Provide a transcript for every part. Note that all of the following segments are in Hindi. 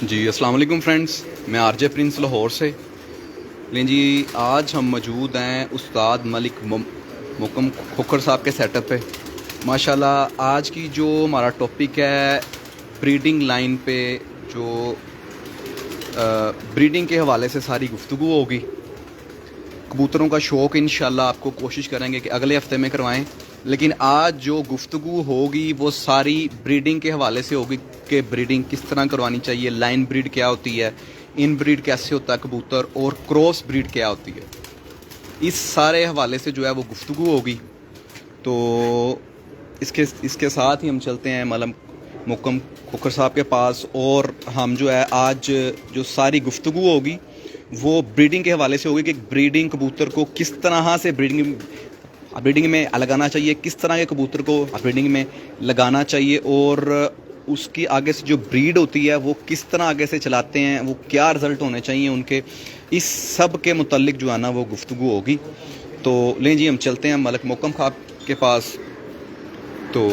जी अस्सलाम वालेकुम फ्रेंड्स, मैं आरजे प्रिंस लाहौर से। लें जी, आज हम मौजूद हैं उस्ताद मलिक मुकम खोखर साहब के सेटअप पे। माशाल्लाह आज की जो हमारा टॉपिक है ब्रीडिंग लाइन पे, जो ब्रीडिंग के हवाले से सारी गुफ्तगू होगी। कबूतरों का शौक़ इंशाल्लाह आपको कोशिश करेंगे कि अगले हफ्ते में करवाएं, लेकिन आज जो गुफ्तगू होगी वो सारी ब्रीडिंग के हवाले से होगी कि ब्रीडिंग किस तरह करवानी चाहिए, लाइन ब्रीड क्या होती है, इन ब्रीड कैसे होता है कबूतर, और क्रॉस ब्रीड क्या होती है। इस सारे हवाले से जो है वो गुफ्तगू होगी। तो इसके साथ ही हम चलते हैं मलम मुकम खोखर साहब के पास, और हम जो है आज जो सारी गुफ्तगू होगी वो ब्रीडिंग के हवाले से होगी कि ब्रीडिंग कबूतर को किस तरह से ब्रीडिंग में लगाना चाहिए, किस तरह के कबूतर को ब्रीडिंग में लगाना चाहिए, और उसकी आगे से जो ब्रीड होती है वो किस तरह आगे से चलाते हैं, वो क्या रिज़ल्ट होने चाहिए उनके। इस सब के मुतल्लिक जो है ना वो गुफ्तगू होगी। तो लें जी, हम चलते हैं मलिक मुकम साहब के पास। तो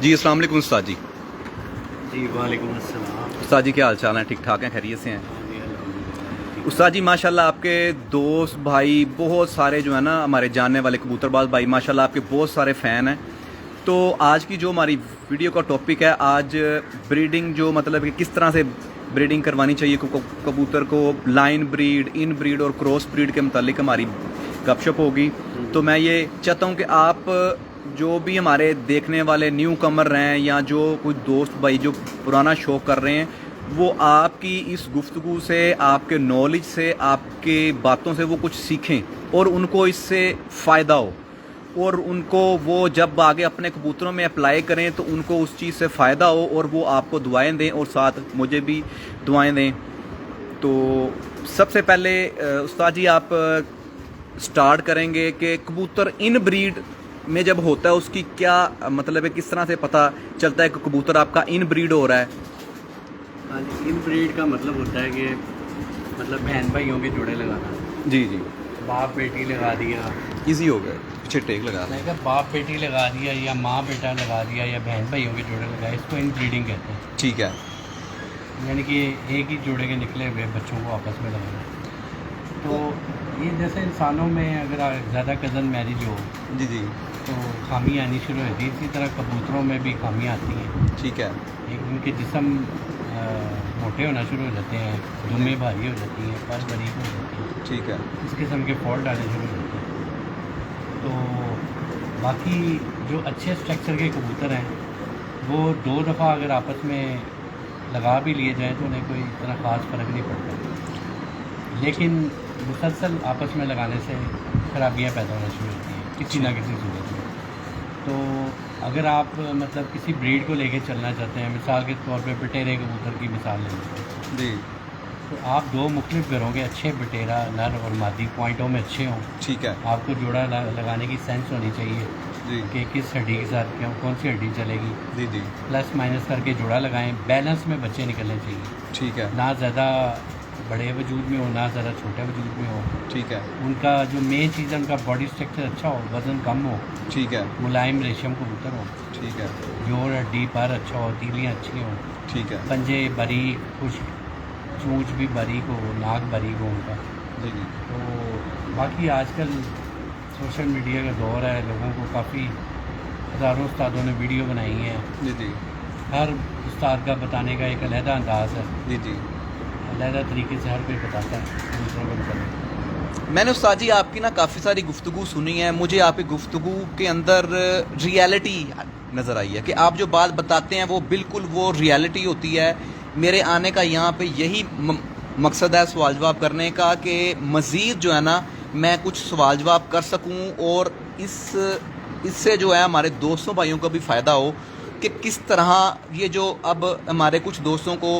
जी अस्सलाम वालेकुम उस्ताद जी। जी वालेकुम अस्सलाम। उस्ताद जी क्या हाल चाल हैं? ठीक ठाक हैं? खैरियत से हैं? उस्ताद जी माशाल्लाह आपके दोस्त भाई बहुत सारे जो है ना, हमारे जानने वाले कबूतरबाज भाई माशाल्लाह आपके बहुत सारे फ़ैन हैं। तो आज की जो हमारी वीडियो का टॉपिक है, आज ब्रीडिंग जो मतलब कि किस तरह से ब्रीडिंग करवानी चाहिए कबूतर को, लाइन ब्रीड, इन ब्रीड और क्रॉस ब्रीड के मुतालिक हमारी गपशप होगी। तो मैं ये चाहता हूँ कि आप जो भी हमारे देखने वाले न्यू कमर हैं या जो कुछ दोस्त भाई जो पुराना शौक़ कर रहे हैं, वो आपकी इस गुफ्तगू से, आपके नॉलेज से, आपके बातों से वो कुछ सीखें और उनको इससे फ़ायदा हो, और उनको वो जब आगे अपने कबूतरों में अप्लाई करें तो उनको उस चीज़ से फ़ायदा हो, और वो आपको दुआएं दें और साथ मुझे भी दुआएं दें। तो सबसे पहले उस्ताद जी आप स्टार्ट करेंगे कि कबूतर इन ब्रीड में जब होता है उसकी क्या मतलब है, किस तरह से पता चलता है कि कबूतर आपका इन ब्रीड हो रहा है? हाँ जी, इन ब्रीड का मतलब होता है कि मतलब बहन भाइयों के जोड़े लगाना। जी जी, बाप बेटी लगा दिया, इजी हो गया, पीछे टेक लगा। मैं कहा बाप बेटी लगा दिया या माँ बेटा लगा दिया या बहन भाइयों के जोड़े लगाए, इसको इन ब्रीडिंग कहते हैं। ठीक है, यानी कि एक ही जोड़े के निकले हुए बच्चों को आपस में लगाना। तो ये जैसे इंसानों में अगर ज़्यादा कज़न मैरिज हो जी जी, तो खामियाँ आनी शुरू होती है, इसी तरह कबूतरों में भी खामियाँ आती हैं। ठीक है, एक उनके जिस्म मोटे होना शुरू हो जाते हैं, दुमें भारी हो जाती हैं, पर बारीक हो जाती हैं, ठीक है, इस किस्म के फॉल्ट आने शुरू हो जाते हैं। तो बाकी जो अच्छे स्ट्रक्चर के कबूतर हैं वो 2 दफ़ा अगर आपस में लगा भी लिए जाएँ तो उन्हें कोई इतना ख़ास फ़र्क नहीं पड़ता, लेकिन मुसलसल आपस में लगाने से खराबियाँ पैदा होना शुरू होती हैं किसी ना किसी सूरत में। तो अगर आप मतलब किसी ब्रीड को लेके चलना चाहते हैं, मिसाल के तौर पे बटेरे कबूतर की मिसाल ले लीजिए, जी तो आप 2 मुख्तलिफ घरों के अच्छे बटेरा नर और मादी पॉइंटों में अच्छे हों, ठीक है, आपको जोड़ा लगाने की सेंस होनी चाहिए जी कि किस हड्डी के साथ क्यों कौन सी हड्डी चलेगी, जी जी, प्लस माइनस करके जोड़ा लगाएं। बैलेंस में बच्चे निकलने चाहिए, ठीक है, ना ज़्यादा बड़े वजूद में हो ना ज़्यादा छोटे वजूद में हो। ठीक है, उनका जो मेन चीज़ है उनका बॉडी स्ट्रक्चर अच्छा हो, वज़न कम हो, ठीक है, मुलायम रेशम कबूतर हो, ठीक है, जोड़ हड्डी पर अच्छा हो, तीलियाँ अच्छी हों, ठीक है, पंजे बारीक, खुश्क, चूँच भी बारीक हो, नाक बारीक हो उनका। जी जी, तो बाकी आजकल सोशल मीडिया का दौर है, लोगों को काफ़ी हज़ारों उस्तादों ने वीडियो बनाई है, जी जी, हर उस्ताद का बताने का एक अलहदा अंदाज़ है, जी जी। अलहदा तरीके से हर कोई बताता है दूसरों को बताने। मैंने उस्ताद जी आपकी ना काफ़ी सारी गुफ्तगू सुनी है, मुझे आपकी गुफ्तगू के अंदर रियलिटी नज़र आई है कि आप जो बात बताते हैं वो बिल्कुल वो रियलिटी होती है। मेरे आने का यहाँ पे यही मकसद है सवाल जवाब करने का, कि मज़ीद जो है ना मैं कुछ सवाल जवाब कर सकूँ और इससे जो है हमारे दोस्तों भाइयों को भी फ़ायदा हो कि किस तरह ये जो अब हमारे कुछ दोस्तों को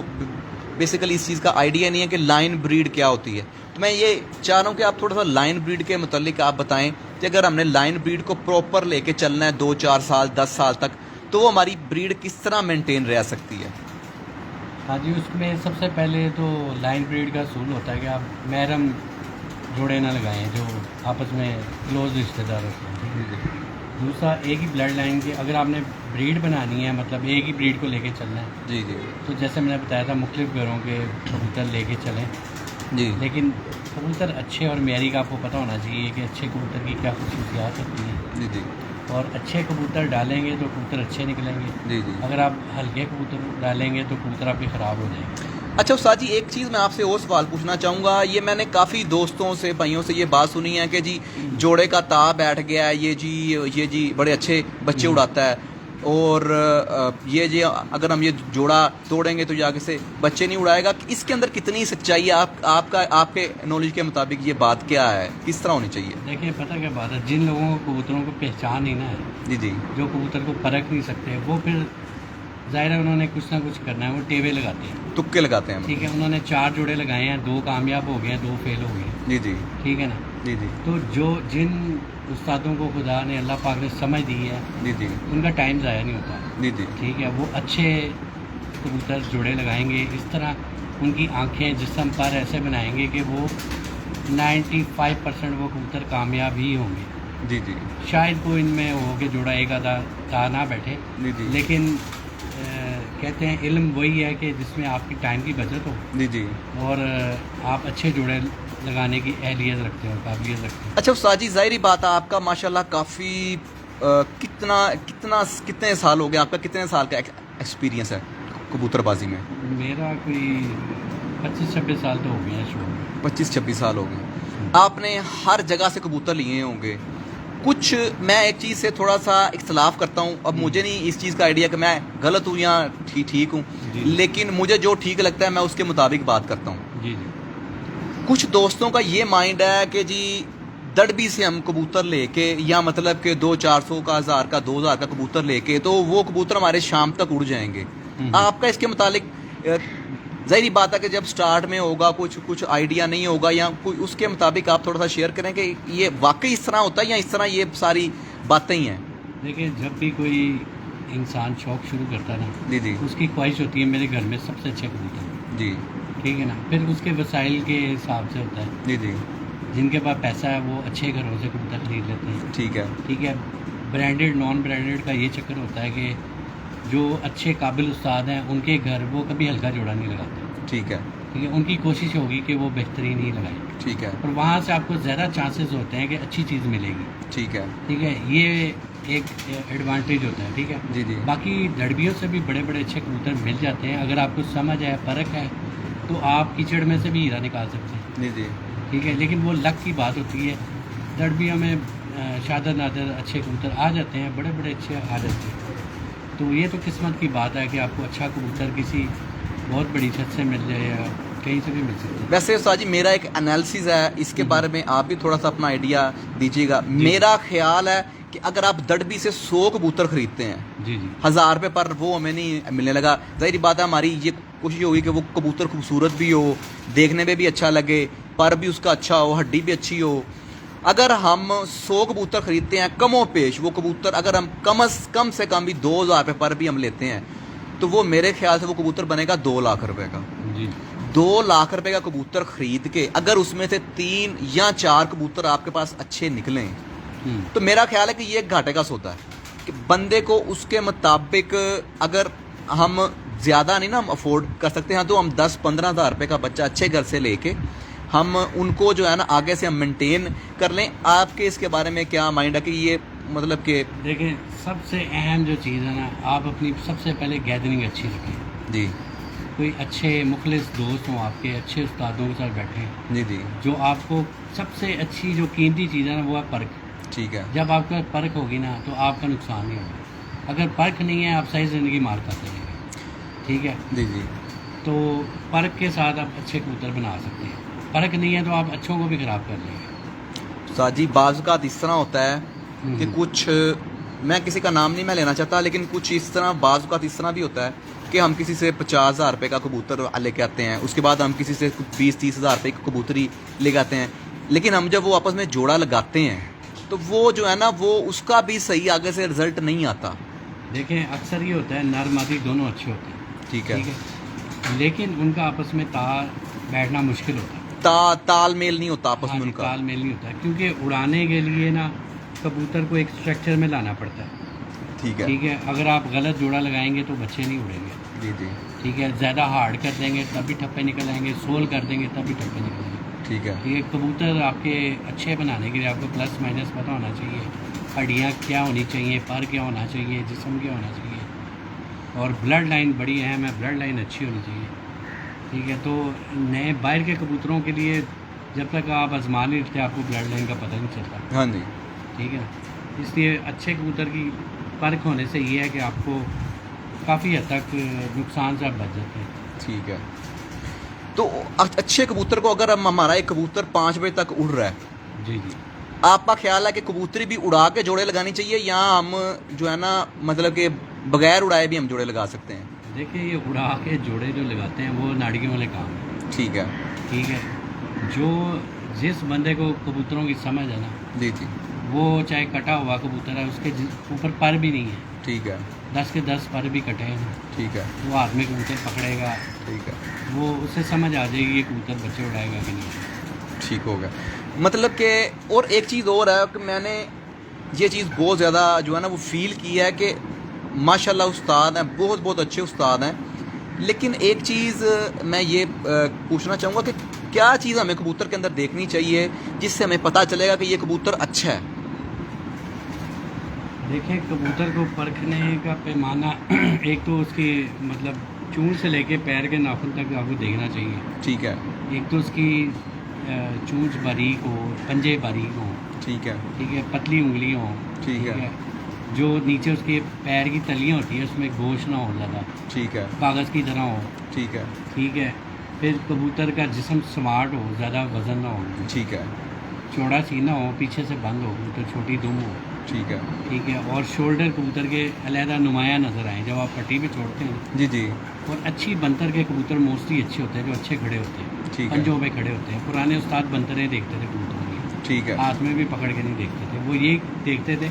बेसिकली इस चीज़ का आइडिया नहीं है कि लाइन ब्रीड क्या होती है। तो मैं ये चाह रहा हूँ कि आप थोड़ा सा लाइन ब्रीड के मुतालिक आप बताएं कि अगर हमने लाइन ब्रीड को प्रॉपर लेके चलना है 2-4 साल 10 साल तक, तो वो हमारी ब्रीड किस तरह मेंटेन रह सकती है। हाँ जी, उसमें सबसे पहले तो लाइन ब्रीड का असूल होता है कि आप महरम जोड़े ना लगाएं जो आपस में क्लोज रिश्तेदार होते हैं। दूसरा, एक ही ब्लड लाइन के अगर आपने ब्रीड बनानी है, मतलब एक ही ब्रीड को लेके चलना है, जी जी तो जैसे मैंने बताया था मुख्तलिफ घरों के कबूतर लेके चलें, जी लेकिन कबूतर अच्छे और मेरी का आपको पता होना चाहिए कि अच्छे कबूतर की क्या खसूसियात होती हैं, जी जी और अच्छे कबूतर डालेंगे तो कबूतर अच्छे निकलेंगे। जी जी। अगर आप हल्के कबूतर डालेंगे तो कबूतर आपके ख़राब हो जाएंगे। अच्छा उस्ताद जी, एक चीज़ मैं आपसे और सवाल पूछना चाहूँगा। ये मैंने काफ़ी दोस्तों से, भाइयों से ये बात सुनी है कि जी जोड़े का ताव बैठ गया है, ये जी बड़े अच्छे बच्चे उड़ाता है, और ये जी अगर हम ये जोड़ा तोड़ेंगे तो जाके से बच्चे नहीं उड़ाएगा। इसके अंदर कितनी सच्चाई है? आपके नॉलेज के मुताबिक ये बात क्या है, किस तरह होनी चाहिए? देखिए, पता क्या बात है, जिन लोगों को कबूतरों को पहचान ही ना है, जी जी जो कबूतर को परख नहीं सकते, वो फिर ज़ाहिर है उन्होंने कुछ ना कुछ करना है, वो टेबे लगाते हैं। तुक्के लगाते हैं। ठीक है, उन्होंने 4 जोड़े लगाए हैं, 2 कामयाब हो गए हैं, 2 फेल हो गए हैं। जी जी ठीक है ना? जी जी तो जिन उस्तादों को खुदा ने, अल्लाह पाक ने समझ दी है, जी जी उनका टाइम ज़ाया नहीं होता। जी जी ठीक है, वो अच्छे कबूतर जोड़े लगाएंगे, इस तरह उनकी आंखें जिस्म पर ऐसे बनाएंगे कि वो 95% वो कबूतर कामयाब ही होंगे। जी जी शायद कोई इनमें हो कि जोड़ा एक आधा ता ना बैठे, जी जी लेकिन कहते हैं इल्म वही है कि जिसमें आपकी टाइम की बचत हो जी जी। और आप अच्छे जोड़े लगाने की अहलियत रखते हो, काबिलियत रखते हो। अच्छा उस्ताद जी, ज़ाहिर बात है आपका माशाल्लाह काफ़ी कितने साल हो गए, आपका कितने साल का एक्सपीरियंस है कबूतरबाजी में? मेरा कोई 25-26 साल तो हो गए हैं शो में। 25-26 साल हो गए। आपने हर जगह से कबूतर लिए होंगे। कुछ मैं एक चीज़ से थोड़ा सा इख्तलाफ करता हूँ। अब मुझे नहीं इस चीज़ का आइडिया कि मैं गलत हूँ या ठीक हूँ, जी। लेकिन मुझे जो ठीक लगता है मैं उसके मुताबिक बात करता हूँ। जी जी। कुछ दोस्तों का ये माइंड है कि जी दड़बी से हम कबूतर लेके, या मतलब कि 200-400 का, 1000 का, 2000 का कबूतर लेके, तो वो कबूतर हमारे शाम तक उड़ जाएंगे। आपका इसके मुतालिक ज़ाहिर बात है कि जब स्टार्ट में होगा कुछ आइडिया नहीं होगा, या कोई उसके मुताबिक आप थोड़ा सा शेयर करें कि ये वाकई इस तरह होता है या इस तरह ये सारी बातें ही हैं? देखिए, जब भी कोई इंसान शौक शुरू करता है ना, जी जी उसकी ख्वाहिश होती है मेरे घर में सबसे अच्छे कबूतर हों। जी ठीक है ना? फिर उसके वसाइल के हिसाब से होता है। जी जी। जिनके पास पैसा है वो अच्छे घरों से कबूतर खरीद लेते हैं। ठीक है। ठीक है, ब्रांडेड नॉन ब्रांडेड का ये चक्कर होता है कि जो अच्छे काबिल उस्ताद हैं उनके घर वो कभी हल्का जोड़ा नहीं लगाते। ठीक है। ठीक है, उनकी कोशिश होगी कि वो बेहतरीन ही लगाएं, ठीक है। और वहाँ से आपको ज़्यादा चांसेस होते हैं कि अच्छी चीज़ मिलेगी। ठीक है। ठीक है, ये एक एडवांटेज होता है। ठीक है, जी जी बाकी दड़बियों से भी बड़े बड़े अच्छे कबूतर मिल जाते हैं। अगर आपको समझ है, परख है, तो आप कीचड़ में से भी हीरा निकाल सकते हैं। जी जी ठीक है, लेकिन वो लक की बात होती है। दड़बियों में शादर नादर अच्छे कबूतर आ जाते हैं, बड़े बड़े अच्छे आ जाते हैं। तो ये तो किस्मत की बात है कि आपको अच्छा कबूतर किसी बहुत बड़ी छत से मिल जाए या कहीं से भी मिल सकता है। वैसे उस्ताद जी, मेरा एक एनालिसिस है इसके बारे में, आप भी थोड़ा सा अपना आइडिया दीजिएगा। मेरा ख्याल है कि अगर आप दड़बी से 100 कबूतर खरीदते हैं, जी जी 1000 रुपये पर, वो हमें नहीं मिलने लगा। जाहिर बात है हमारी ये कोशिश होगी कि वो कबूतर खूबसूरत भी हो, देखने में भी अच्छा लगे, पर भी उसका अच्छा हो, हड्डी भी अच्छी हो। अगर हम 100 कबूतर खरीदते हैं कमो पेश, वो कबूतर अगर हम कम से कम भी 2000 रुपये पर भी हम लेते हैं, तो वो मेरे ख्याल से वो कबूतर बनेगा 2 लाख रुपए का। जी 2 लाख रुपए का कबूतर खरीद के अगर उसमें से 3 या 4 कबूतर आपके पास अच्छे निकलें, तो मेरा ख्याल है कि ये घाटे का सौदा है कि बंदे को उसके मुताबिक, अगर हम ज़्यादा नहीं ना हम अफोर्ड कर सकते हैं, तो हम 10-15 हज़ार रुपये का बच्चा अच्छे घर से लेके हम उनको जो है ना आगे से हम मेंटेन कर लें। आपके इसके बारे में क्या माइंड है कि ये मतलब कि? देखिए, सबसे अहम जो चीज़ है ना, आप अपनी सबसे पहले गैदरिंग अच्छी रखें। जी कोई अच्छे मुखलिस दोस्त हों आपके, अच्छे उस्तादों के साथ बैठें। जी जी जो आपको सबसे अच्छी जो कीमती चीज़ है ना, वो है परख। ठीक है। जब आपके पास परख होगी ना, तो आपका नुकसान नहीं होगा। अगर परख नहीं है, आप सही ज़िंदगी मार खाते रहेंगे। ठीक है, जी जी तो परख के साथ आप अच्छे कबूतर बना सकते हैं। परख नहीं है तो आप अच्छों को भी ख़राब कर लेंगे। साजी बाज़ इस तरह होता है कि कुछ, मैं किसी का नाम नहीं मैं लेना चाहता, लेकिन कुछ इस तरह बाज़ इस तरह भी होता है कि हम किसी से 50,000 रुपये का कबूतर लेके आते हैं, उसके बाद हम किसी से 20-30 हज़ार रुपये की कबूतरी लेके आते हैं, लेकिन हम जब वो आपस में जोड़ा लगाते हैं तो वो जो है ना, वो उसका भी सही आगे से रिजल्ट नहीं आता। देखें, अक्सर ये होता है, नर मादी दोनों अच्छे होते हैं। ठीक है। ठीक है, लेकिन उनका आपस में बैठना मुश्किल होता है। तालमेल नहीं होता आपस हाँ में जी, उनका। तालमेल नहीं होता है, क्योंकि उड़ाने के लिए ना कबूतर को एक स्ट्रक्चर में लाना पड़ता है। ठीक है। ठीक है, अगर आप गलत जोड़ा लगाएंगे तो बच्चे नहीं उड़ेंगे। जी जी। ठीक है, ज़्यादा हार्ड कर देंगे तब भी ठप्पे निकल आएंगे, सोल कर देंगे तब भी ठप्पे निकल आएंगे। ठीक है। ठीक है, कबूतर आपके अच्छे बनाने के लिए आपको प्लस माइनस पता होना चाहिए, हड्डियाँ क्या होनी चाहिए, पर क्या होना चाहिए, जिस्म क्या होना चाहिए, और ब्लड लाइन बड़ी अहम है, ब्लड लाइन अच्छी होनी चाहिए। ठीक है, तो नए बाहर के कबूतरों के लिए जब तक आप आजमा नहीं लेते आपको ब्लड लाइन का पता नहीं चलता। हाँ जी। ठीक है, इसलिए अच्छे कबूतर की परख होने से ये है कि आपको काफ़ी हद तक नुकसान से आप बच जाते हैं। ठीक है। तो अच्छे कबूतर को अगर हम हमारा एक कबूतर 5 बजे तक उड़ रहा है, जी जी। आपका ख्याल है कि कबूतरी भी उड़ा के जोड़े लगानी चाहिए, या हम जो है ना मतलब कि बगैर उड़ाए भी हम जोड़े लगा सकते हैं? देखिए, ये उड़ा के जोड़े जो लगाते हैं वो नाड़ियों वाले काम है। ठीक है। ठीक है, जो जिस बंदे को कबूतरों की समझ है ना, जी जी। वो चाहे कटा हुआ कबूतर है, उसके ऊपर पर भी नहीं है, ठीक है। 10 के 10 पर भी कटे हैं, ठीक है। वो हाथ में कबूतर पकड़ेगा, ठीक है। वो उससे समझ आ जाएगी ये कबूतर बच्चे उड़ाएगा कि नहीं। ठीक हो गया। मतलब कि और एक चीज़ और है कि मैंने ये चीज़ बहुत ज़्यादा जो है ना वो फील की है कि माशाल्लाह उस्ताद हैं, बहुत बहुत अच्छे उस्ताद हैं, लेकिन एक चीज़ मैं ये पूछना चाहूँगा कि क्या चीज़ हमें कबूतर के अंदर देखनी चाहिए जिससे हमें पता चलेगा कि ये कबूतर अच्छा है? देखिए, कबूतर को परखने का पैमाना एक तो उसकी मतलब चूंड़ से लेके पैर के नाखून तक आपको देखना चाहिए। ठीक है। एक तो उसकी चूंच बारीक हो, पंजे बारीक हो। ठीक है। ठीक है, पतली उंगली हो। ठीक है। जो नीचे उसके पैर की तलियाँ होती है उसमें गोश्त ना हो ज़्यादा, ठीक है। कागज़ की तरह हो। ठीक है। ठीक है, फिर कबूतर का जिस्म स्मार्ट हो, ज़्यादा वज़न ना हो, ठीक है। चौड़ा सीना हो, पीछे से बंद हो, कबूतर छोटी दुम हो। ठीक है। ठीक है, और शोल्डर कबूतर के अलहदा नुमाया नज़र आए जब आप पट्टी पे छोड़ते हैं। जी जी। और अच्छी बंतर के कबूतर मोस्टली अच्छे होते हैं, जो अच्छे खड़े होते हैं, ठीक है। पंजों पे खड़े होते हैं। पुराने उस्ताद बंतरें देखते थे कबूतरों की, ठीक है। हाथ में भी पकड़ के नहीं देखते थे। वो ये देखते थे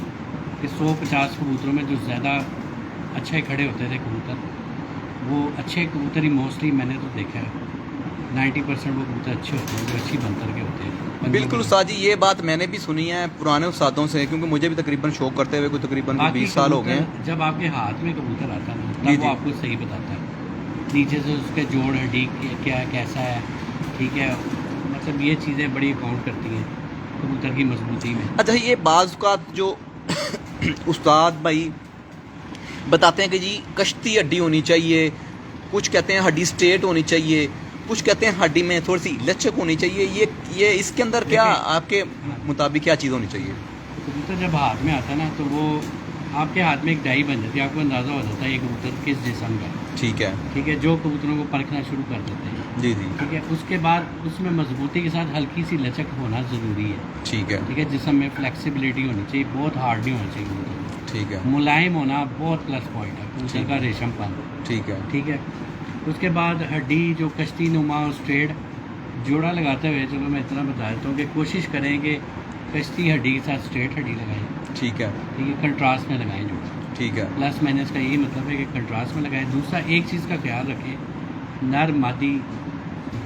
कि 150 कबूतरों में जो ज़्यादा अच्छे खड़े होते थे कबूतर, वो अच्छे कबूतर ही मोस्टली मैंने तो देखा है 90% वो कबूतर अच्छे होते हैं जो अच्छी बंतर के होते हैं। पंजों बिल्कुल के। उस्ताद जी, ये बात मैंने भी सुनी है पुराने उस्तादों से, क्योंकि मुझे भी तकरीबन शौक करते हुए कोई तकरीबन बाकी 20 साल हो गए हैं। कबूतर, जब आपके हाथ में कबूतर आता है ना, जी, तब जी। वो आपको सही बताता है नीचे से उसके जोड़ हड्डी क्या कैसा है। ठीक है, मतलब ये चीज़ें बड़ी काउंट करती हैं कबूतर की मजबूती में। अच्छा, ये बाज़ का जो उस्ताद भाई बताते हैं कि जी कश्ती हड्डी होनी चाहिए, कुछ कहते हैं हड्डी स्ट्रेट होनी चाहिए, कुछ कहते हैं हड्डी में थोड़ी सी लचक होनी चाहिए, ये इसके अंदर क्या देखिए, आपके मुताबिक क्या चीज़ होनी चाहिए? कबूतर जब हाथ में आता है ना, तो वो आपके हाथ में एक डाई बन जाती है, आपको अंदाज़ा हो जाता है ये कबूतर किस जिस्म का है। ठीक है। ठीक है, जो कबूतरों को परखना शुरू कर देते हैं। जी जी। ठीक है, उसके बाद उसमें मजबूती के साथ हल्की सी लचक होना ज़रूरी है। ठीक है। ठीक है, जिस्म में फ्लेक्सिबिलिटी होनी चाहिए, बहुत हार्ड नहीं होना चाहिए कबूतर। ठीक है। मुलायम होना बहुत प्लस पॉइंट है कबूतर का रेशमपन। ठीक है। ठीक है, उसके बाद हड्डी जो कश्ती नुमा और स्ट्रेट जोड़ा लगाते हुए, चलो मैं इतना बता देता हूँ कि कोशिश करें कि कश्ती हड्डी के साथ स्ट्रेट हड्डी लगाएं। ठीक है। ठीक है, कंट्रास्ट में लगाएं जोड़ा। ठीक है। प्लस माइनस का यही मतलब है कि कंट्रास्ट में लगाएं। दूसरा एक चीज़ का ख्याल रखें, नर मादी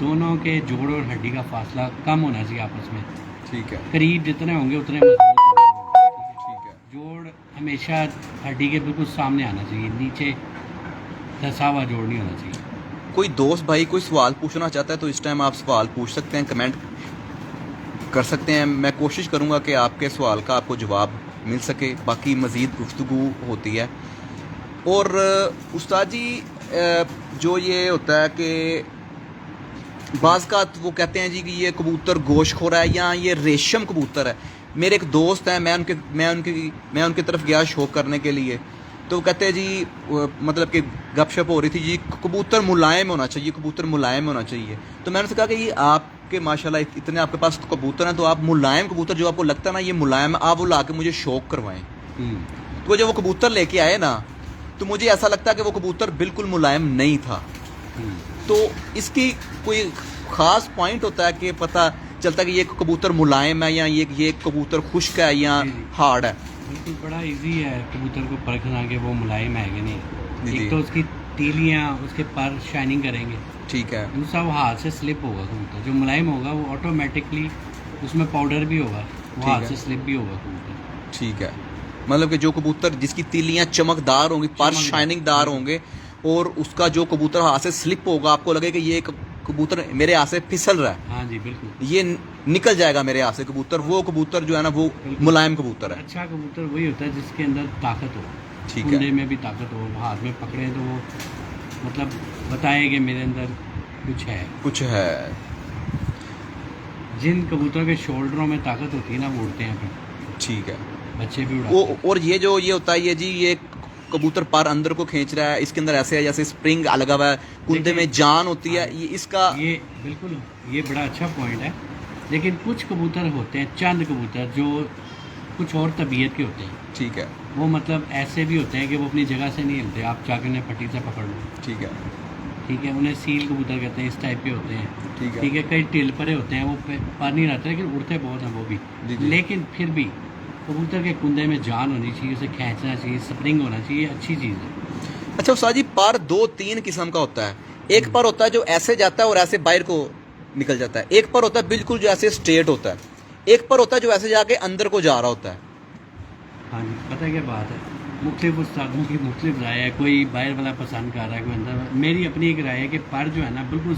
दोनों के जोड़ और हड्डी का फासला कम होना चाहिए आपस में। ठीक है। करीब जितने होंगे उतने मजबूत होंगे। ठीक है। जोड़ हमेशा हड्डी के बिल्कुल सामने आना चाहिए, नीचे धंसा हुआ जोड़ नहीं होना चाहिए। कोई दोस्त भाई कोई सवाल पूछना चाहता है तो इस टाइम आप सवाल पूछ सकते हैं, कमेंट कर सकते हैं। मैं कोशिश करूंगा कि आपके सवाल का आपको जवाब मिल सके, बाकी मज़ीद गुफ्तगू होती है। और उस्ताद जी, जो ये होता है कि बाज़ का वो कहते हैं जी कि ये कबूतर गोश्तखोर है या ये रेशम कबूतर है। मेरे एक दोस्त हैं, मैं उनकी तरफ गया शौक करने के लिए, तो वो कहते हैं जी मतलब कि गपशप हो रही थी जी, कबूतर मुलायम होना चाहिए, कबूतर मुलायम होना चाहिए। तो मैंने उनसे कहा कि ये आपके माशाल्लाह इतने आपके पास कबूतर हैं, तो आप मुलायम कबूतर जो आपको लगता है ना ये मुलायम, आप वो ला के मुझे शौक करवाएं। तो जब वो कबूतर लेके आए ना, तो मुझे ऐसा लगता है कि वो कबूतर बिल्कुल मुलायम नहीं था। तो इसकी कोई ख़ास पॉइंट होता है कि पता चलता है कि ये कबूतर मुलायम है या ये कबूतर खुश्क है या हार्ड है? बिल्कुल, बड़ा इजी है कबूतर को परखना कि वो मुलायम है कि नहीं। जी। एक तो उसकी तीलियाँ उसके पर शाइनिंग करेंगे। ठीक है। दूसरा वो हाथ से स्लिप होगा कबूतर, जो मुलायम होगा वो ऑटोमेटिकली उसमें पाउडर भी होगा, वो ठीक हाथ है। से स्लिप भी होगा कबूतर। ठीक है, मतलब कि जो कबूतर जिसकी तीलियां चमकदार होंगी, पर चमकदार, शाइनिंगदार होंगे, और उसका जो कबूतर हाथ से स्लिप होगा, आपको लगे कि ये कबूतर मेरे हाथ से फिसल रहा है, हाँ जी बिल्कुल। ये निकल जाएगा मेरे हाथ से कबूतर, वो कबूतर जो है ना वो बिल्कुल। मुलायम कबूतर है। अच्छा कबूतर वही होता है जिसके अंदर ताकत हो, ठीक है। कुंडे में भी ताकत हो, हाथ में पकड़े तो वो मतलब बताए कि मेरे अंदर कुछ है। कुछ है। जिन कबूतरों के शोल्डरों में ताकत होती है ना, वो उड़ते हैं फिर, ठीक है। बच्चे भी उड़ाते हैं। और ये जो ये होता है, ये जी ये कबूतर पर अंदर को खींच रहा है, इसके अंदर ऐसे है जैसे स्प्रिंग लगा हुआ है, कुंदे में जान होती है, ये इसका ये बिल्कुल, ये बड़ा अच्छा पॉइंट है। लेकिन कुछ कबूतर होते हैं, चंद कबूतर जो कुछ और तबीयत के होते हैं, ठीक है। वो मतलब ऐसे भी होते हैं कि वो अपनी जगह से नहीं हिलते, आप चाकू ने पट्टी से पकड़ लो, ठीक है। ठीक है। उन्हें सील कबूतर कहते हैं, इस टाइप के होते हैं, ठीक है। ठीक है। कई टिल परे होते हैं, वो पर नहीं रहते लेकिन उड़ते बहुत हैं वो भी। जी, जी। लेकिन फिर भी कबूतर के कुंदे में जान होनी चाहिए, उसे खींचना चाहिए, स्प्रिंग होना चाहिए, अच्छी चीज़ है। अच्छा उस्ताद जी, पर 2-3 किस्म का होता है। एक पर होता है जो ऐसे जाता है और ऐसे बाहर को निकल जाता है, एक पर होता है बिल्कुल जो ऐसे स्ट्रेट होता है, एक पर होता है जो ऐसे जाके अंदर को जा रहा होता है। हाँ जी, पता है क्या बात है, मुख्तलिफ उस्तादों की मुख्तलिफ राय है, कोई बाहर वाला पसंद कर रहा है, कोई अंदर। मेरी अपनी एक राय है कि पर जो है ना बिल्कुल,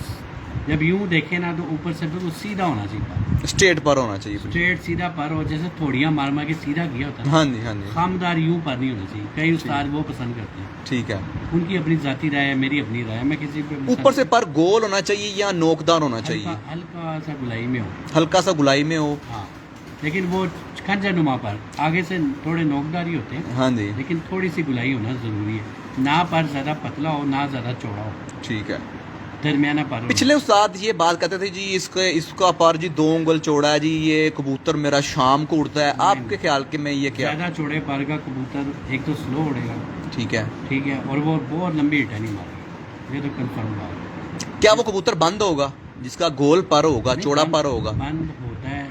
जब यूं देखे ना तो ऊपर से बिल्कुल सीधा होना चाहिए, स्ट्रेट पर होना चाहिए बिल्कुल। स्ट्रेट सीधा पर हो, जैसे थोड़ियाँ मार मार के सीधा किया होता है ना, हाँ जी, हाँ जी। खामदार यूं पर नहीं होना चाहिए। कई उस्ताद वो पसंद करते हैं, ठीक है। उनकी अपनी जाती राय है, मेरी अपनी राय है। मैं किसी पे ऊपर से पर गोल होना चाहिए या नोकदार होना हल्का चाहिए? हल्का सा गुलाई में हो, हल्का सा गुलाई में हो। हाँ। लेकिन वो खंजर नुमा पर आगे से थोड़े नोकदार ही होते हैं, हाँ जी, लेकिन थोड़ी सी गुलाई होना ज़रूरी है। ना पर ज़्यादा पतला हो, ना ज़्यादा चौड़ा हो, ठीक है। दरमियाना पर हो। पिछले उस्ताद ये बात करते थे जी, इसका पर जी 2 उंगल चौड़ा है जी, ये कबूतर मेरा शाम को उड़ता है। नहीं, आपके ख्याल के में ये क्या? ज़्यादा चौड़े पर का कबूतर एक तो स्लो उड़ेगा, ठीक है। ठीक है, और वो बहुत लंबी हिटा नहीं मारेगा, ये तो कंफर्म बात है। क्या वो कबूतर बंद होगा जिसका गोल पर होगा, नहीं, चौड़ा बंद- पर होगा? बंद होता है,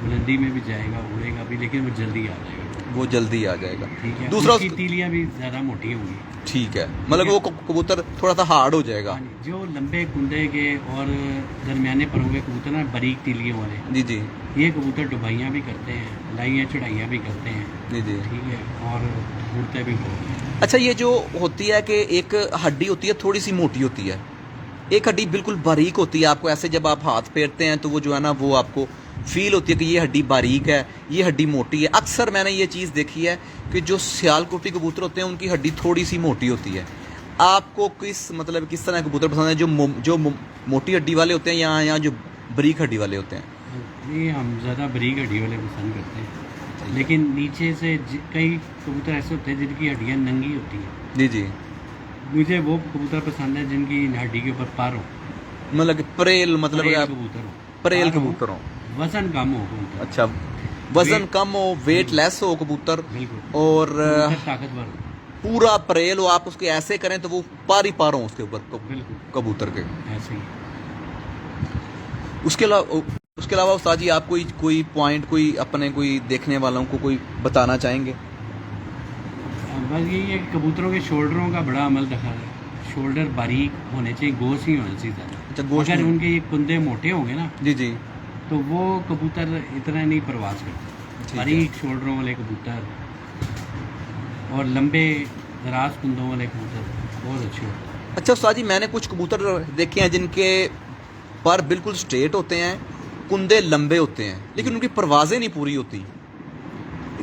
बुलंदी में भी जाएगा, उड़ेगा भी, लेकिन वो जल्दी आ जाएगा, वो जल्दी आ जाएगा। ठीक है। दूसरा उसकी तीलियाँ भी ज़्यादा मोटी होंगी, ठीक है, मतलब वो कबूतर थोड़ा सा हार्ड हो जाएगा। हाँ जी। जो लंबे कुंदे के और दरमियाने परों के कबूतर ना, बारीक तीलियों वाले, जी जी, ये कबूतर डुबाइयाँ भी करते हैं, लाइयाँ चढ़ाइयाँ भी करते हैं, जी जी। ठीक है, और उड़ते भी बहुत हैं। अच्छा, ये जो होती है कि एक हड्डी होती है थोड़ी सी मोटी होती है, एक हड्डी बिल्कुल बारीक होती है, आपको ऐसे जब आप हाथ फेरते हैं तो वो जो है ना वो आपको फील होती है कि ये हड्डी बारीक है, ये हड्डी मोटी है। अक्सर मैंने ये चीज़ देखी है कि जो सियालकोटी कबूतर होते हैं उनकी हड्डी थोड़ी सी मोटी होती है। आपको किस तरह के कबूतर पसंद है, जो मोटी हड्डी वाले होते हैं या जो बारीक हड्डी वाले होते हैं? ये हम ज़्यादा बारीक हड्डी वाले पसंद करते हैं, लेकिन नीचे से कई कबूतर ऐसे होते हैं जिनकी हड्डियाँ नंगी होती हैं। जी जी, मुझे वो कबूतर पसंद है जिनकी हड्डी के ऊपर पर हो, मतलब कि परेल, मतलब परेल आप कबूतर हो, परेल पर हो, कबूतर हो। वजन कम हो कबूतर, अच्छा, वजन वेट- कम हो, वेट लेस हो कबूतर, बिल्कुल, और कबूतर ताकतवर हो, पूरा परेल हो, आप उसके ऐसे करें तो वो पार ही पार हो उसके ऊपर बिल्कुल कबूतर के। ऐसे ही। उसके अलावा उस्ताद जी, आप कोई पॉइंट, कोई अपने कोई देखने वालों को कोई बताना चाहेंगे? बस यही है कि कबूतरों के शोल्डरों का बड़ा अमल रखा है, शोल्डर बारीक होने चाहिए, गोश ही होना चाहिए ज़्यादा। अच्छा, गोश्त अगर नहीं। उनके ये कुंदे मोटे होंगे ना जी जी, तो वो कबूतर इतना नहीं परवाज करते। ठीक है। बारीक शोल्डरों वाले कबूतर और लंबे दराज कुंदों वाले कबूतर बहुत अच्छे होते हैं। अच्छा उस्ताद जी, मैंने कुछ कबूतर देखे हैं जिनके पर बिल्कुल स्ट्रेट होते हैं, कुंदे लंबे होते हैं, लेकिन उनकी परवाज़ें नहीं पूरी होती।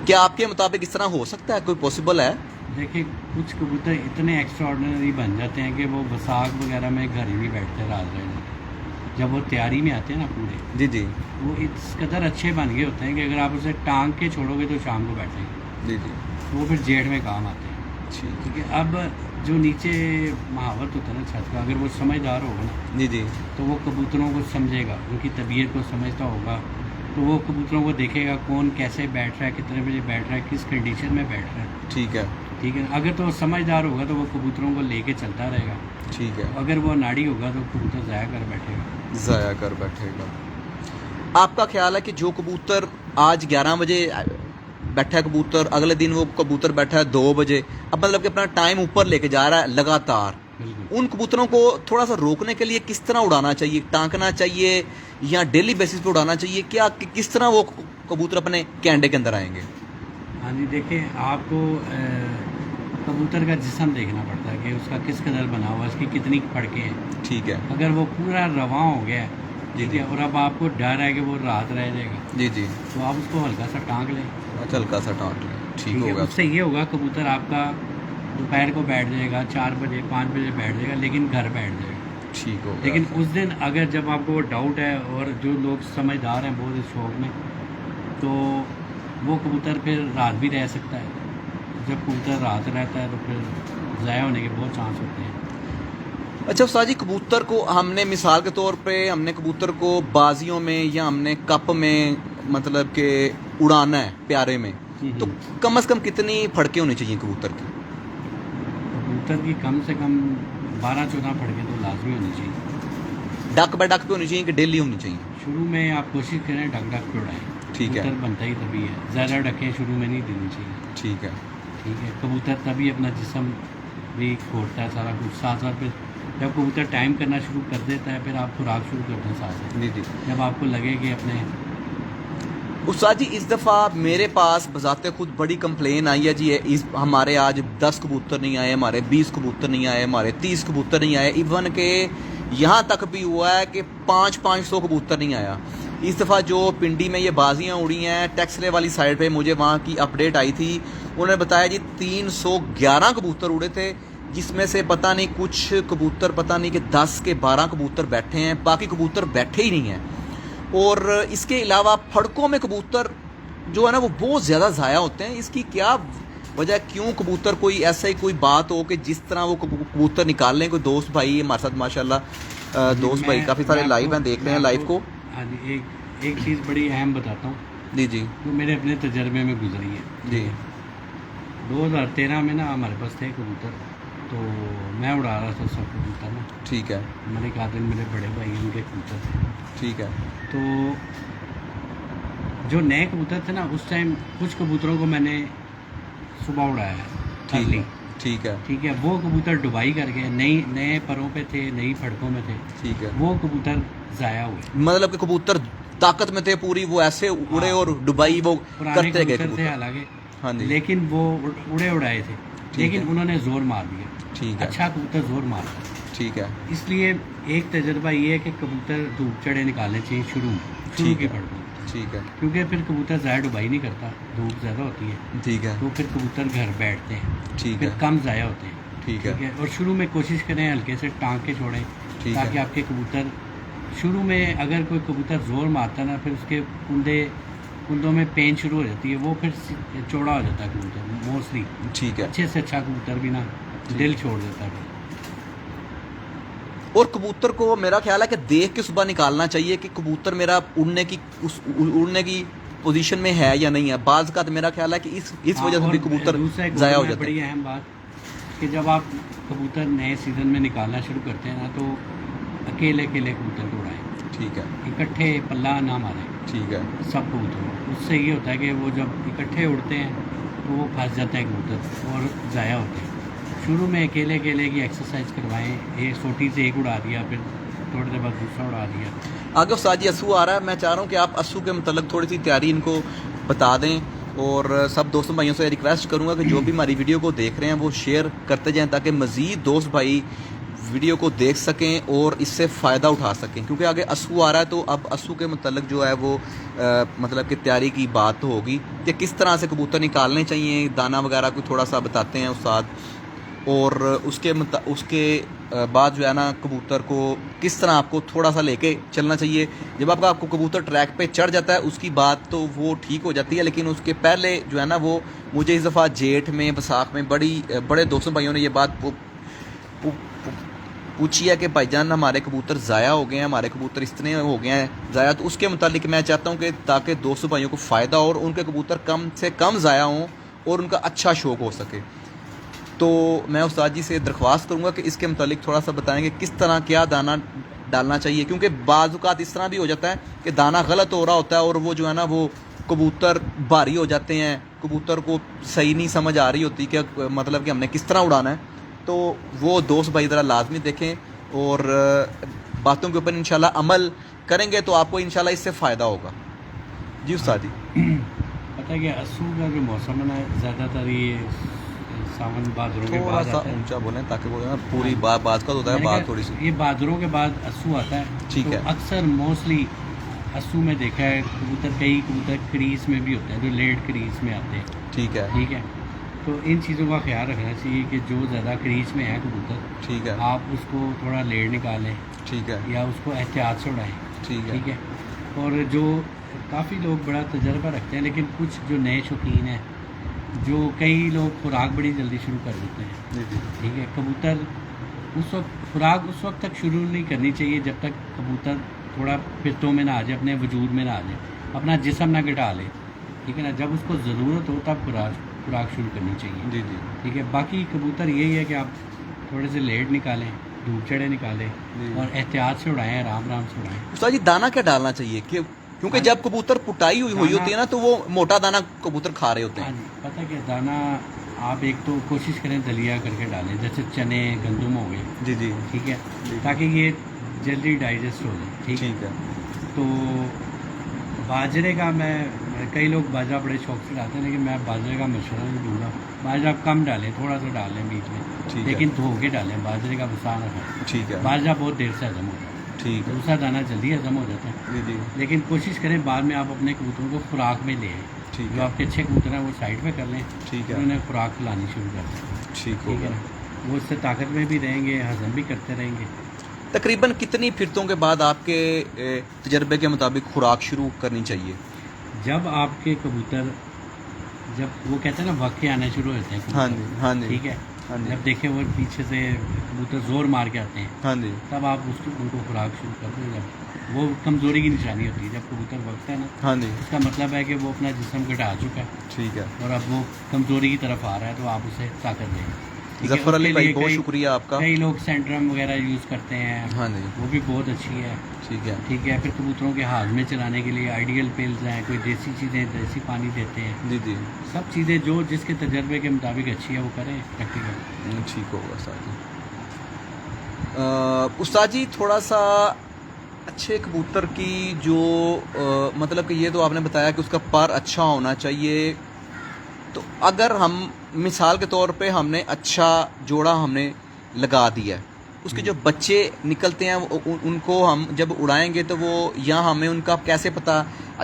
क्या आपके मुताबिक इस तरह हो सकता है, कोई पॉसिबल है? देखिए, कुछ कबूतर इतने एक्स्ट्राऑर्डिनरी बन जाते हैं कि वो वसाख वगैरह में घर ही नहीं बैठते रात रहने, जब वो तैयारी में आते हैं ना पूरे, जी जी, वो इस कदर अच्छे बन गए होते हैं कि अगर आप उसे टांग के छोड़ोगे तो शाम को बैठेंगे, जी जी, वो फिर जेठ में काम आते हैं। ठीक, ठीक है। अब जो नीचे महावत होता है ना छत का, अगर वो समझदार होगा ना जी जी, तो वो कबूतरों को समझेगा, उनकी तबीयत को समझता होगा, तो वो कबूतरों को देखेगा कौन कैसे बैठ रहा है, कितने बजे बैठ रहा है, किस कंडीशन में बैठ रहा है, ठीक है, ठीक है। अगर तो समझदार होगा तो वो कबूतरों को लेके चलता रहेगा, ठीक है, अगर वो नाड़ी होगा तो कबूतर ज़ाया कर बैठेगा। ज़ाया कर बैठेगा। आपका ख्याल है कि जो कबूतर आज 11 बजे बैठा है कबूतर, अगले दिन वो कबूतर बैठा है 2 बजे, अब मतलब कि अपना टाइम ऊपर लेके जा रहा है लगातार। बिल्कुल। उन कबूतरों को थोड़ा सा रोकने के लिए किस तरह उड़ाना चाहिए, टांकना चाहिए या डेली बेसिस पे उड़ाना चाहिए, क्या किस तरह वो कबूतर अपने कैंडे के अंदर आएंगे? हाँ जी, देखिए आपको कबूतर का जिस्म देखना पड़ता है कि उसका किस कदर बना हुआ है, उसकी कितनी फड़कें हैं। ठीक है अगर वो पूरा रवां हो गया है, जी ठीक जी है, और अब आपको डर है कि वो रात रह जाएगा, जी जी। तो आप उसको हल्का सा टांग लें। अच्छा, हल्का सा टांक लें, ठीक ठीक है, होगा। उससे ये होगा कबूतर आपका दोपहर को बैठ जाएगा, 4 बजे 5 बजे बैठ जाएगा, लेकिन घर बैठ जाएगा। ठीक होगा। लेकिन उस दिन अगर जब आपको वो डाउट है, और जो लोग समझदार हैं बहुत इस शौक में, तो वो कबूतर फिर रात भी रह सकता है। जब कबूतर रात रहता है तो फिर ज़ाया होने के बहुत चांस होते हैं। अच्छा उस्ताद जी, कबूतर को हमने मिसाल के तौर पे हमने कबूतर को बाजियों में या हमने कप में मतलब के उड़ाना है प्यारे में, तो कम से कम कितनी फड़कें होनी चाहिए कबूतर की? कबूतर की कम से कम 12-14 फड़कें तो लाजमी होनी चाहिए। डक बाय डक पे होनी चाहिए कि डेली होनी चाहिए? शुरू में आप कोशिश करें डक डक पे उड़ाएं। ठीक है। कबूतर बनता ही तभी है, ज़्यादा डकें शुरू में नहीं देनी चाहिए। ठीक है ठीक है, कबूतर तभी अपना जिस्म भी खोलता है सारा कुछ। साथ साथ फिर जब कबूतर टाइम करना शुरू कर देता है, फिर आप खुराक शुरू करते हैं साथ में। जी जी। जब आपको लगे कि अपने उस्ताद जी इस दफ़ा मेरे पास बजाते खुद बड़ी कंप्लेन आई है जी, इस हमारे आज 10 कबूतर नहीं आए, हमारे 20 कबूतर नहीं आए, हमारे 30 कबूतर नहीं आए, इवन के यहाँ तक भी हुआ है कि 500-500 कबूतर नहीं आया। इस दफ़ा जो पिंडी में ये बाजियाँ उड़ी हैं टेक्सले वाली साइड पे, मुझे वहाँ की अपडेट आई थी, उन्होंने बताया जी 311 कबूतर उड़े थे, जिसमें से पता नहीं कुछ कबूतर पता नहीं कि 10 के 12 कबूतर बैठे हैं, बाकी कबूतर बैठे ही नहीं हैं। और इसके अलावा फड़कों में कबूतर जो है ना वो बहुत ज़्यादा ज़ाया होते हैं, इसकी क्या वजह, क्यों कबूतर, कोई ऐसा ही कोई बात हो कि जिस तरह वो कबूतर निकाल लें? कोई दोस्त भाई हमारे साथ माशाल्लाह दोस्त भाई काफ़ी सारे लाइव हैं, देख रहे हैं लाइव को। हाँ जी, एक चीज़ बड़ी अहम बताता हूँ जी जी जो मेरे अपने तजर्बे में गुजरी है जी। 2013 में ना हमारे पास थे कबूतर, तो मैं उड़ा रहा था सब कबूतर ना। ठीक है मैंने कहा दिन मेरे बड़े भाई उनके कबूतर थे, ठीक है तो जो नए कबूतर थे ना उस टाइम कुछ कबूतरों को मैंने सुबह उड़ाया है ठीक early। है ठीक है ठीक है, वो कबूतर डुबाई कर गए, नए परों पे थे, नई फड़कों में थे, ठीक है। वो कबूतर ज़ाया हुए। मतलब कि कबूतर ताकत में थे पूरी, वो ऐसे उड़े हाँ। और डुबाई वो पुराने करते गए कबूतर थे कबूतर। हालांकि, हाँ जी लेकिन वो उड़े उड़ाए थे, लेकिन है। उन्होंने जोर मार दिया। ठीक है अच्छा कबूतर जोर मारता है, ठीक है इसलिए एक तजर्बा ये है कि कबूतर धूप चढ़े निकालने चाहिए शुरू ठीक की है। फड़कों, ठीक है क्योंकि फिर कबूतर ज़्यादा डुबाई नहीं करता, धूप ज़्यादा होती है, ठीक है तो फिर कबूतर घर बैठते हैं, ठीक फिर है कम ज़ाया होते हैं। ठीक है और शुरू में कोशिश करें हल्के से टांग के छोड़ें, ठीक ताकि है आपके कबूतर शुरू में, अगर कोई कबूतर ज़ोर मारता है ना, फिर उसके कुंदों में पेन शुरू हो जाती है, वो फिर चौड़ा हो जाता है कबूतर मोस्टली। ठीक है। अच्छे से अच्छा कबूतर भी ना दिल छोड़ देता है। और कबूतर को मेरा ख्याल है कि देख के सुबह निकालना चाहिए कि कबूतर मेरा उड़ने की पोजीशन में है या नहीं है। बाज़ का तो मेरा ख्याल है कि इस वजह से और भी कबूतर दूसरा एक ज़ाया हो और जाते बड़ी हैं। अहम बात कि जब आप कबूतर नए सीज़न में निकालना शुरू करते हैं ना, तो अकेले अकेले कबूतर को उड़ाएं, ठीक है इकट्ठे पल्ला ना मारें ठीक है सब कबूतर। उससे ये होता है कि वो जब इकट्ठे उड़ते हैं तो वो फंस जाते हैं कबूतर और ज़ाया होते हैं। शुरू में अकेले अकेले की एक्सरसाइज करवाएं, एक सोटी से एक उड़ा दिया, फिर थोड़ी देर बाद दूसरा उड़ा दिया। आगे उस्ताद जी अस्सू आ रहा है, मैं चाह रहा हूँ कि आप अस्सू के मतलब थोड़ी सी तैयारी इनको बता दें, और सब दोस्तों भाइयों से रिक्वेस्ट करूँगा कि जो भी हमारी वीडियो को देख रहे हैं वो शेयर करते जाएं, ताकि मज़ीद दोस्त भाई वीडियो को देख सकें और इससे फ़ायदा उठा सकें, क्योंकि आगे अस्सू आ रहा है। तो अब अस्सू के मतलब जो है वो मतलब कि तैयारी की बात होगी कि किस तरह से कबूतर निकालने चाहिए, दाना वगैरह को थोड़ा सा बताते हैं उस्ताद, और उसके बाद जो है ना कबूतर को किस तरह आपको थोड़ा सा लेके चलना चाहिए। जब आपको कबूतर ट्रैक पे चढ़ जाता है उसकी बात तो वो ठीक हो जाती है, लेकिन उसके पहले जो है ना वो मुझे इस दफ़ा जेठ में बैसाख में बड़े दोस्तों भाइयों ने ये बात पूछी है कि भाईजान हमारे कबूतर ज़ाया हो गए हैं, हमारे कबूतर इतने हो गए हैं ज़ाया। तो उसके मुतालिक मैं चाहता हूँ कि ताकि दोस्तों भाइयों को फ़ायदा हो और उनके कबूतर कम से कम ज़ाया हों और उनका अच्छा शौक़ हो सके। तो मैं उस्ताद जी से दरख्वास्त करूँगा कि इसके मुतालिक थोड़ा सा बताएंगे किस तरह क्या दाना डालना चाहिए, क्योंकि बाज़ औक़ात इस तरह भी हो जाता है कि दाना गलत हो रहा होता है और वो जो है ना वो कबूतर भारी हो जाते हैं, कबूतर को सही नहीं समझ आ रही होती कि मतलब कि हमने किस तरह उड़ाना है, तो वो दोस्त भाई ज़रा लाजमी देखें और बातों के ऊपर इंशाल्लाह अमल करेंगे तो आपको इंशाल्लाह इससे फ़ायदा होगा। जी उस्ताद जी। पता है कि अस्सू का जो मौसम है ना, ज़्यादातर ये सावन भादरों के थोड़ा बाद सा आता है। ऊंचा बोलें ताकि वो ना पूरी बात का होता है, मैंने बात कहा, थोड़ी सी। ये भादरों के बाद अस्सू आता है। ठीक तो है। अक्सर मोस्टली अस्सू में देखा है कबूतर, कई कबूतर क्रीज में भी होते हैं जो लेट क्रीज में आते हैं। ठीक है। ठीक है, तो इन चीज़ों का ख्याल रखना चाहिए कि जो ज़्यादा क्रीज में है कबूतर, ठीक है। आप उसको थोड़ा लेट निकालें ठीक है। या उसको एहतियात से उड़ाएं। ठीक है। ठीक है, और जो काफ़ी लोग बड़ा तजर्बा रखते हैं, लेकिन कुछ जो नए शौकीन हैं, जो कई लोग खुराक बड़ी जल्दी शुरू कर देते हैं। जी जी। ठीक है, कबूतर उस वक्त खुराक उस वक्त तक शुरू नहीं करनी चाहिए जब तक कबूतर थोड़ा फिरतों में ना आ जाए, अपने वजूद में ना आ जाए, अपना जिस्म ना घटा ले। ठीक है ना, जब उसको ज़रूरत हो तब खुराक शुरू करनी चाहिए। जी जी। ठीक है, बाकी कबूतर यही है कि आप थोड़े से लेट निकालें, धूप चढ़े निकालें जी। और एहतियात से उड़ाएं, आराम आराम से उड़ाएं। उस्ताद जी दाना क्या डालना चाहिए क्योंकि जब कबूतर पुटाई हुई दाना- होती है ना तो वो मोटा दाना कबूतर खा रहे होते हाँ हैं। जी, पता है कि दाना आप एक तो कोशिश करें दलिया करके डालें, जैसे चने गंदम हो गए। जी जी। ठीक है, जी। ताकि ये जल्दी डाइजेस्ट हो जाए। ठीक है, ठीक है। तो बाजरे का मैं कई लोग बाजरा बड़े शौक से डालते हैं, लेकिन मैं बाजरे का मशवरा नहीं दूंगा। बाजरा कम डालें, थोड़ा सा डालें बीच में, ठीक है। लेकिन धो के डालें, बाजरे का बसान है। ठीक है। बाजरा बहुत देर से हजम होता है, ठीक है। दूसरा दाना जल्दी हजम हो जाता है। जी जी। लेकिन कोशिश करें बाद में आप अपने कबूतरों को खुराक में ले आएं। ठीक जो है। आपके अच्छे कबूतर हैं वो साइड पे कर लें, ठीक फिर है। उन्हें खुराक खिलानी शुरू कर दें। ठीक ठीक है होगा। ना, वो इससे ताकत में भी रहेंगे, हजम भी करते रहेंगे। तकरीबन कितनी फिरतों के बाद आपके तजर्बे के मुताबिक खुराक शुरू करनी चाहिए? जब आपके कबूतर, जब वो कहते हैं ना वाक़े आने शुरू होते हैं कबूतर, हाँ जी। हाँ जी। ठीक है, हाँ जी। जब देखें वो पीछे से कबूतर जोर मार के आते हैं, हाँ जी। तब आप उनको खुराक शुरू कर दें। जब वो कमज़ोरी की निशानी होती है, जब कबूतर वक्त है ना, हाँ जी। इसका मतलब है कि वो अपना जिस्म घटा चुका है ठीक है। और अब वो कमज़ोरी की तरफ आ रहा है, तो आप उसे ताकत दें। ठीक है, जफर अली उसके भाई लिए बहुत कई- शुक्रिया आपका। कई लोग सेंट्रम वगैरह यूज़ करते हैं, हाँ जी। वो भी बहुत अच्छी है। ठीक है। ठीक है, फिर कबूतरों के हाथ में चलाने के लिए आइडियल पिल्स हैं, कोई देसी चीज़ें, देसी पानी देते हैं। जी जी। सब चीज़ें जो जिसके तजर्बे के मुताबिक अच्छी है वो करें प्रैक्टिकल। ठीक होगा उस्ताद जी। उस्ताद जी थोड़ा सा अच्छे कबूतर की जो मतलब कि ये तो आपने बताया कि उसका पर अच्छा होना चाहिए, तो अगर हम मिसाल के तौर पे हमने अच्छा जोड़ा हमने लगा दिया है, उसके जो बच्चे निकलते हैं उनको हम जब उड़ाएंगे तो वो या हमें उनका कैसे पता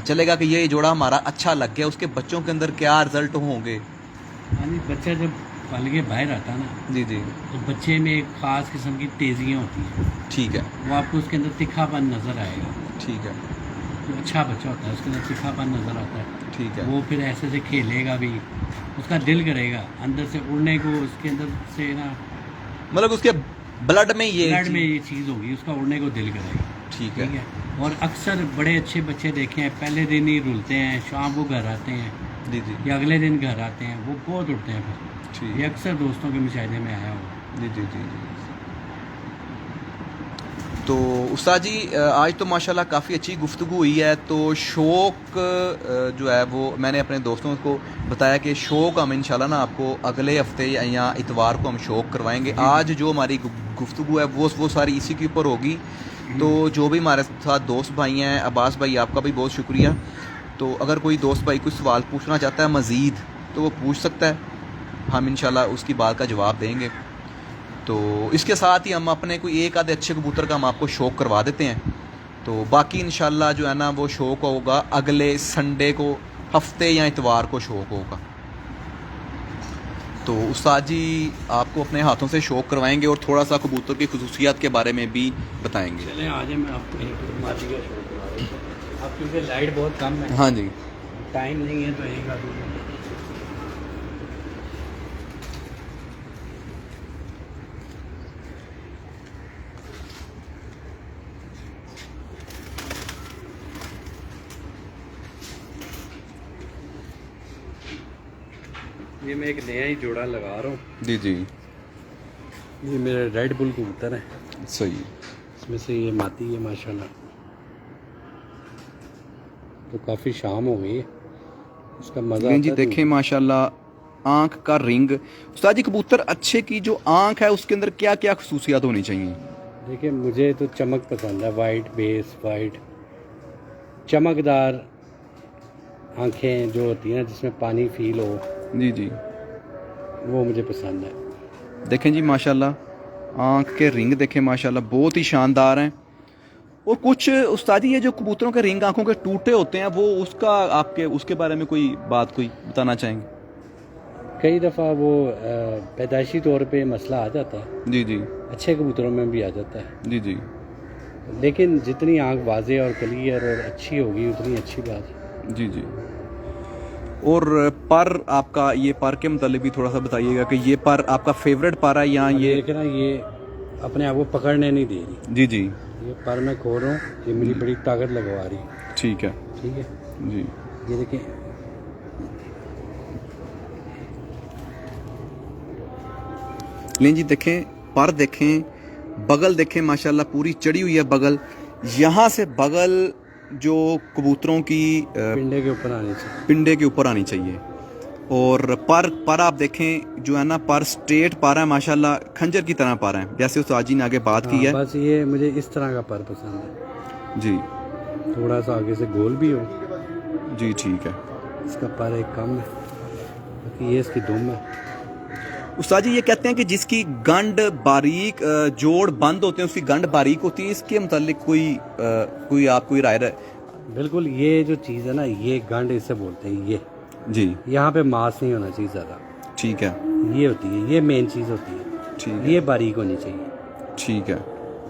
चलेगा कि ये जोड़ा हमारा अच्छा लग गया, उसके बच्चों के अंदर क्या रिजल्ट होंगे? यानी बच्चा जब पल के बाहर आता है ना, जी जी। तो बच्चे में एक ख़ास किस्म की तेज़ियाँ होती हैं, ठीक है। वो आपको उसके अंदर तिखापन नज़र आएगा। ठीक है। जो अच्छा बच्चा होता है उसके अंदर तिखापन नज़र आता है, ठीक है। वो फिर ऐसे से खेलेगा भी, उसका दिल करेगा अंदर से उड़ने को, उसके अंदर से ना मतलब उसके ब्लड में ये ब्लड में ये चीज़ होगी, उसका उड़ने को दिल करेगा। ठीक ठीक है। है, और अक्सर बड़े अच्छे बच्चे देखे हैं पहले दिन ही रुलते हैं, शाम को घर आते हैं जी जी। या अगले दिन घर आते हैं, वो बहुत उड़ते हैं फिर। ठीक। ये अक्सर दोस्तों के मुशाहिदे में आया हुआ। जी जी जी जी। तो उस्ताद जी आज तो माशाल्लाह काफ़ी अच्छी गुफ्तगू हुई है, तो शौक़ जो है वो मैंने अपने दोस्तों को बताया कि शौक़ हम इंशाल्लाह ना आपको अगले हफ्ते या इतवार को हम शौक़ करवाएंगे। आज जो हमारी गुफ्तगू है वो सारी इसी के ऊपर होगी। तो जो भी हमारे साथ दोस्त भाई हैं, अब्बास भाई आपका भी बहुत शुक्रिया। तो अगर कोई दोस्त भाई कोई सवाल पूछना चाहता है मज़ीद तो वो पूछ सकता है, हम इंशाल्लाह उसकी बात का जवाब देंगे। तो इसके साथ ही हम अपने कोई एक आधे अच्छे कबूतर का हम आपको शौक़ करवा देते हैं। तो बाकी इंशाल्लाह जो है ना वो शौक़ होगा अगले संडे को, हफ्ते या इतवार को शौक़ होगा। तो उस्ताद जी आपको अपने हाथों से शौक़ करवाएंगे और थोड़ा सा कबूतर की खुसूसियात के बारे में भी बताएंगे। चलें आज मैं आपको एक मादी का शौक करवा देता हूँ। अब क्योंकि लाइट बहुत कम है, हाँ जी। टाइम नहीं है, तो एक आदमी ये मैं एक नया ही जोड़ा लगा रहा हूँ। जी जी। ये मेरे रेड बुल कबूतर हैं, सही। इसमें से ये मादी है माशाल्लाह। तो काफ़ी शाम हो गई है, उसका मज़ा लेकिन जी आता है। देखें माशाल्लाह आँख का रिंग। उस्ताद जी कबूतर अच्छे की जो आँख है उसके अंदर क्या क्या खसूसियात होनी चाहिए? देखिए मुझे तो चमक पसंद है, वाइट बेस, वाइट चमकदार आंखें जो होती हैं जिसमें पानी फील हो, जी जी। वो मुझे पसंद है। देखें जी माशाल्लाह आँख के रिंग देखें माशाल्लाह बहुत ही शानदार हैं। और कुछ उस्ताद जी ये जो कबूतरों के रिंग आँखों के टूटे होते हैं वो उसका आपके उसके बारे में कोई बात कोई बताना चाहेंगे? कई दफ़ा वो पैदाइशी तौर पे मसला आ जाता है, जी जी। अच्छे कबूतरों में भी आ जाता है, जी जी। लेकिन जितनी आंख वाज़े और क्लियर और अच्छी होगी उतनी अच्छी बात है। जी जी। और पर आपका ये पर के मतलब भी थोड़ा सा बताइएगा कि ये पर आपका फेवरेट पर है या ये? देखना ये अपने आप को पकड़ने नहीं दे रही, जी जी। ये पर मैं खोल रहा हूँ, ये मेरी बड़ी ताकत लगवा रही। ठीक है। ठीक है जी। ये देखें, लें जी देखें पर देखें, बगल देखें माशाल्लाह पूरी चढ़ी हुई है बगल। यहाँ से बगल जो कबूतरों की पिंडे के ऊपर आने चाहिए। पिंडे के ऊपर आनी चाहिए। और पर आप देखें जो है ना पर स्ट्रेट पर है माशाल्लाह, खंजर की तरह पर है जैसे उस्ताद जी ने आगे बात की है। बस ये मुझे इस तरह का पर पसंद है, जी थोड़ा सा आगे से गोल भी हो। जी ठीक है। इसका पर एक कम है, बाकी ये इसकी दुम है। उस्ताद जी ये कहते हैं कि जिसकी गंड बारीक जोड़ बंद होते हैं उसकी गंड बारीक होती है, इसके मुतालिक कोई आप कोई राय बिल्कुल, ये जो चीज़ है ना, ये गंड इसे बोलते हैं। ये जी यहाँ पे मांस नहीं होना चाहिए ज़्यादा, ठीक है। ये होती है, ये मेन चीज़ होती है। ठीक है। ये बारीक होनी चाहिए, ठीक है।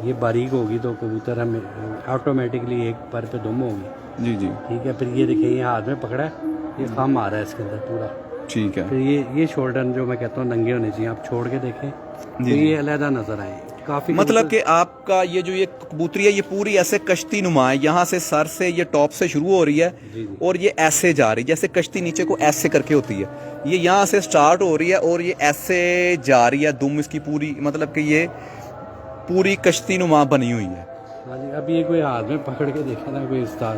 ये बारीक होगी तो कबूतर हमें ऑटोमेटिकली एक पर पे दुम होगी। जी जी ठीक है, फिर ये देखिए ये हाथ में पकड़ा है, ये खम आ रहा है इसके अंदर पूरा। ठीक है। फिर ये शोल्डर जो मैं कहता हूँ नंगे होने चाहिए, आप छोड़ के देखें तो जी। ये अलहदा नजर आए काफ़ी। मतलब कि आपका ये जो ये कबूतरी है ये पूरी ऐसे कश्ती नुमा है, यहाँ से सर से ये टॉप से शुरू हो रही है जी। और ये ऐसे जा रही है जैसे कश्ती नीचे को ऐसे करके होती है। ये यहाँ से स्टार्ट हो रही है और ये ऐसे जा रही है, दुम इसकी पूरी मतलब कि ये पूरी कश्ती नुमा बनी हुई है। हाँ जी, अभी ये कोई हाथ में पकड़ के देखा ना कोई उस्ताद,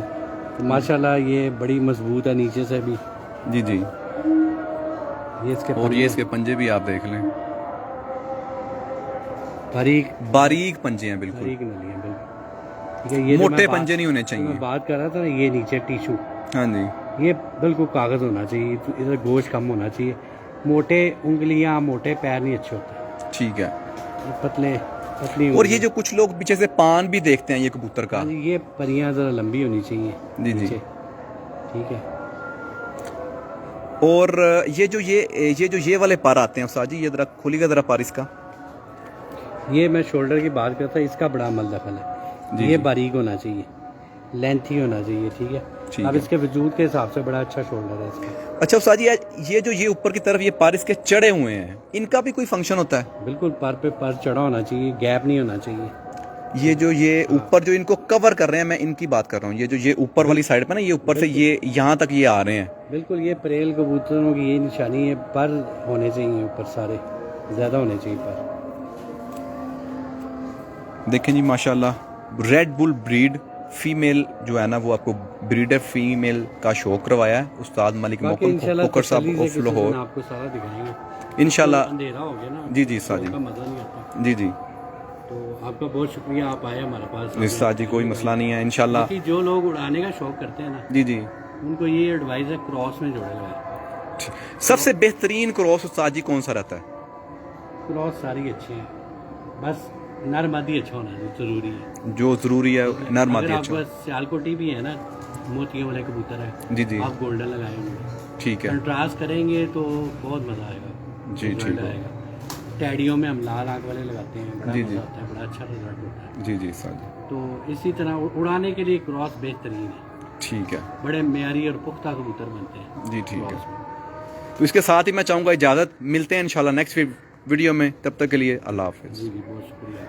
तो माशाल्लाह ये बड़ी मजबूत है नीचे से भी। जी जी। ये इसके और ये इसके पंजे भी आप देख लें, बारीक पंजे हैं बिल्कुल, बारीक नली है बिल्कुल। ठीक है, ये मोटे पंजे नहीं होने चाहिए। मैं बात कर रहा था ना, ये नीचे टिशू, हाँ जी। ये बिल्कुल कागज होना चाहिए, तो इधर गोश्त कम होना चाहिए। मोटे उंगलियां मोटे पैर नहीं अच्छे होते। ठीक है। ये पतले पतली और ये जो कुछ लोग पीछे से पान भी देखते हैं ये कबूतर का, हाँ जी, ये परियां जरा लंबी होनी चाहिए जी जी। नीचे। ठीक है, और ये वाले पर आते हैं उस्ताद जी, ये जरा खोलिएगा जरा पर इसका। ये मैं शोल्डर की बात करता, इसका बड़ा अमल दखल है। जी, ये जी। बारीक होना चाहिए, लेंथी होना चाहिए। ठीक है, ठीक अब है। इसके वजूद के हिसाब से बड़ा अच्छा शोल्डर है इसका। अच्छा उस्ताद जी ये जो ये ऊपर की तरफ ये पर इसके चढ़े हुए हैं, इनका भी कोई फंक्शन होता है? बिल्कुल, पर पे पर चढ़ा होना चाहिए, गैप नहीं होना चाहिए। ये ऊपर जो इनको कवर कर रहे हैं, मैं इनकी बात कर रहा हूँ, ये जो ये ऊपर वाली साइड पे ना, ये ऊपर से ये यहाँ तक ये आ रहे हैं। बिल्कुल, ये परेल कबूतरों की यही निशानी है, पर होने चाहिए ऊपर, सारे ज़्यादा होने चाहिए पर। देखें जी माशाल्लाह रेड बुल ब्रीड फीमेल जो है ना वो आपको ब्रीडर फीमेल का शो करवाया है उस्ताद मलिक बाकी मोहम्मद इंशाल्लाह कुकर साहब तसल्ली से ऑफ किसी दिन लाहौर, आपको सारा दिखाएंगे इंशाल्लाह। तो अंधेरा हो गया ना, जी जी उस्ताद उसका जी, मज़ा नहीं आता। जी जी। तो आपका बहुत शुक्रिया, आप आए हमारे पास। उस्ताद जी कोई मसला नहीं है इंशाल्लाह। बाकी जो लोग उड़ाने का शौक करते हैं ना, जी जी। उनको ये एडवाइस है क्रॉस में जोड़े लगाए। सबसे बेहतरीन क्रॉस उस्ताद जी कौन सा रहता है? क्रॉस सारी अच्छी है, बस नर मादी अच्छा होना जरूरी है। जो जरूरी है नर मादी अगर अच्छा। आपके सियालकोटी भी है ना, मोतियों वाले कबूतर है, जी जी आप गोल्डन लगाए होंगे, ठीक है। कंट्रास्ट करेंगे तो बहुत मज़ा आएगा। जी ठीक रिजल्ट है। आएगा। टैडियों में हम लाल आंख वाले लगाते हैं, बड़ा जी, मज़ा जी। आता है, बड़ा अच्छा रिजल्ट होता है। जी जी उस्ताद जी तो इसी तरह उड़ाने के लिए क्रॉस बेहतरीन है, ठीक है। बड़े मेयारी और पुख्ता कबूतर बनते हैं जी ठीक है। क्रॉस में। तो इसके साथ ही मैं चाहूँगा इजाज़त, मिलते हैं इंशाल्लाह नेक्स्ट वीडियो में, तब तक के लिए अल्लाह हाफिज़। जी जी, बहुत शुक्रिया।